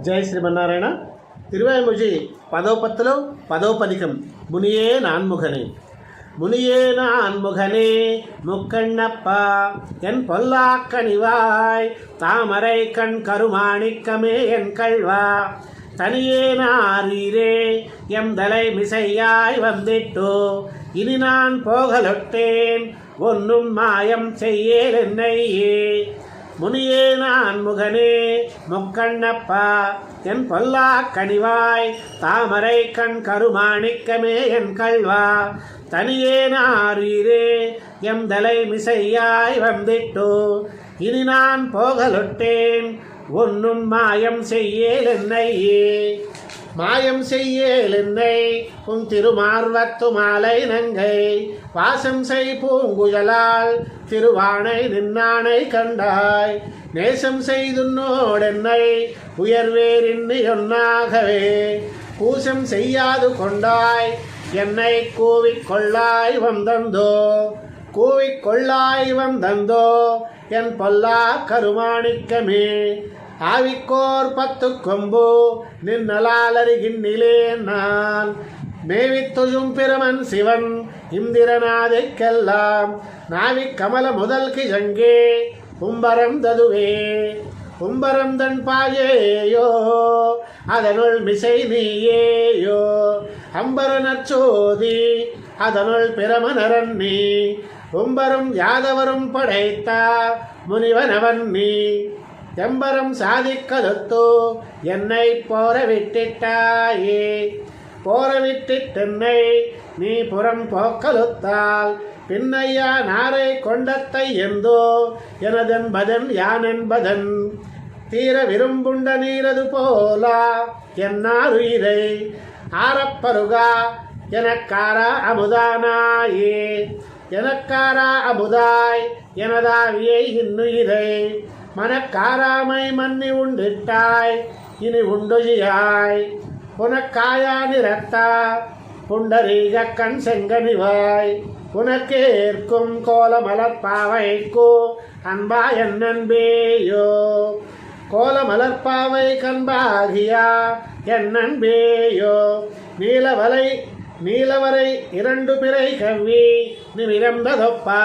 జై శ్రీమన్నారాయణ. తిరువాయిమొഴി 10వ పత్తులో 10వ పదికం. మునియే నాన్ముఖనే. முனியே நான்முகனே முக்கண்ணப்பா என் பொல்லாக்கணிவாய் தாமரை கண் கருமாணிக்கமே என் கள்வா தனியே நாரீரே எம் தலை மிசையாய் வந்திட்டோ இனி நான் போகலொட்டேன் ஒன்னும் மாயம் செய்யேல் என்னையே. முனியே நான்முகனே முக்கண்ணப்பா என் பொல்லாக்கணிவாய் தாமரை கண் கருமாணிக்கமே என் கள்வா தனியே நாரீரே எம் தலை மிசையாய் வந்திட்டோ இனி நான் போகலொட்டேன் ஒன்னும் மாயம் செய்யேல் என்னையே. மாயம் செய்யேல் என்னை உன் திருமார்வத்து மாலை நங்கை வாசம் செய் பூங்குழலால் திருவானை நின்னானை கண்டாய் நேசம் செய்துன்னோடென்னை உயர்வேறின்னு ஒன்னாகவே கூசம் செய்யாது கொண்டாய் என்னை கூவிக்கொள்ளாய் வந்தந்தோ கூவிக்கொள்ளாய் வந்தந்தோ என் பொல்லா கருமாணிக்கமே. ஆவிக்கோர் 10 கொம்பு நின்னலாலருகின்னிலே நான் மேவித்துழும் பிரமன் சிவன் இந்திரநாதைக்கெல்லாம் நாவிக் கமல முதல் கிழங்கே உம்பரம் ததுவே உம்பரம் தன் பாயேயோ அதனுள் மிசை நீயேயோ அம்பர நற்சோதி அதனுள் பிரமனரன் நீ உம்பரும் யாதவரும் படைத்தா முனிவனவன் நீ எம்பரம் சாதிக்கலுத்தோ என்னை போர விட்டிட்டாயே. போர விட்டிட்டென்னை நீ புறம் போக்கலுத்தால் பின்னையா நாரை கொண்டத்தை எந்தோ எனதென்பதன் யானென்பதன் தீர விரும்புண்ட நீரது போலா என்னாருயிரை ஆரப்பருகா எனக்காரா அமுதானாயே. எனக்காரா அமுதாய் எனதாவியை இன்னுயிரை மனக்காராமை மன்னி உண்டிட்டாய் இனி உண்டுஜியாய் உனக்காயா நிறத்தா புண்டரீக கண் செங்கனிவாய் உனக்கேற்கும் கோலமலர்பாவைக்கு அன்பா என் நண்பேயோ கோலமலர்பாவை கண்பாகியா என் நண்பேயோ. நீலவரை 2 பிறை கவ்வி நிமிரந்ததொப்பா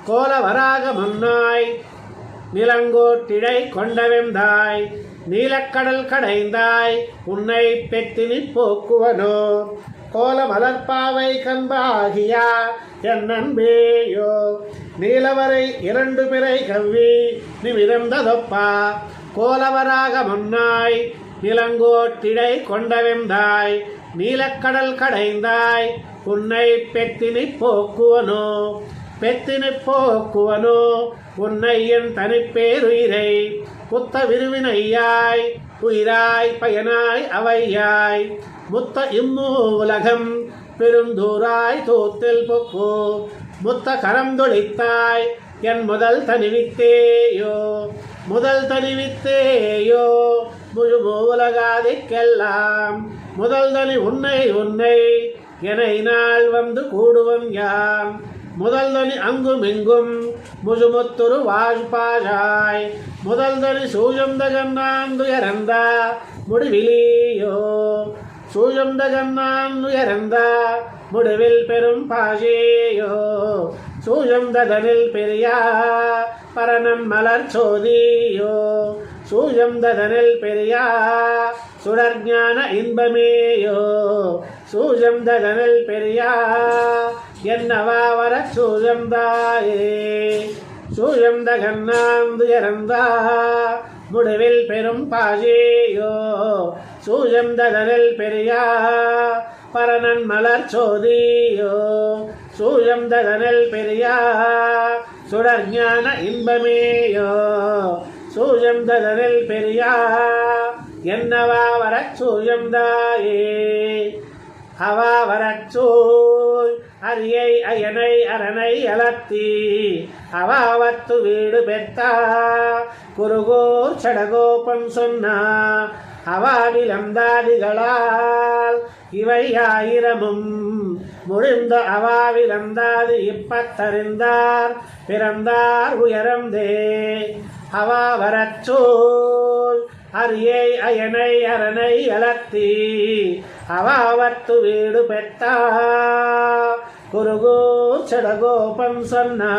கோலவராக முன்னாய் நிலங்கோட்டிடை கொண்டவெந்தாய் நீலக்கடல் கடைந்தாய் உன்னை பெத்தினி போக்குவனோ கோலமலர்பாவை கண்பாகியா என் நண்பேயோ. நீலவரை 2 பிறை கவ்வி நிமிரந்ததொப்பா கோலவராக முன்னாய் நிலங்கோட்டிடை கொண்டவெந்தாய் நீலக்கடல் கடைந்தாய் உன்னை பெத்தினி போக்குவனோ பெத்தினி போக்குவனோ உன்னை என் தனிப்பேருயிரை புத்த விருவினையாய் உயிராய் பயனாய் அவையாய் முத்த இம்மூ உலகம் பெருந்தூராய் தூத்தில் பொக்கு முத்த கரம் தொழித்தாய் என் முதல் தனிவித்தேயோ முதல் தனிவித்தேயோ முழுமூ உலகாதிக்கெல்லாம் முதல் தனி உன்னை உன்னை எனை நாள் வந்து கூடுவன் யாம் முதல் தனி அங்கும் இங்கும் முழுமுத்துரு வாழ்பாழாய் முதல் தனி சூழந்தகன்னாந்துயரந்த முடிவிலியோ சூழந்தகன்னாந்துயரந்த முடிவில் பெரும் பாஜேயோ சூழந்ததனில் பெரியா பரனன் மலர் சோதியோ சூழந்ததனில் பெரியா சுடர்ஞான இன்பமேயோ சூழந்ததனில் பெரியா என்னவா வர சூழந்தாயே சூழந்தகன்னாந்துயரந்தா முடிவில் பெரும் பாஜேயோ சூழந்ததனில் பெரியா பரனன் மலர் சோதியோ சூழந்ததனில் பெரியா சுடர்ஞான இன்பமேயோ சூழந்ததனில் பெரியா என்னவா வரச் சூழந்தாயே. அவா வரச்சூழ் அரியை அயனை அரணை அலர்த்தி அவாவத்து வீடு பெத்தா குருகோர் சடகோபம் சொன்னா அவாவிலந்தாதிகளால் இவை 1000ம் முடிந்த அவாவிலந்தாது இப்பத்தறிந்தார் பிறந்தார் உயரந்தே அவா வரச்சோல் அரியை அயனை அரணை அலத்தி அவாவத்து வீடு பெற்றா குருகூர் சடகோபன் சொன்னா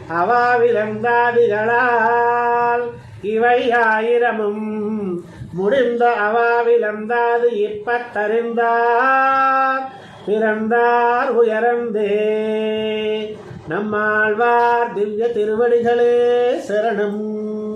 அவாவிலந்தாதிகளால் இவை ஆயிரமும் முடிந்த அவாவிலந்தாது இப்பத்தறிந்தார் பிறந்தார் உயர்ந்தே. நம்மாழ்வார் திவ்ய திருவடிகளே சரணம்.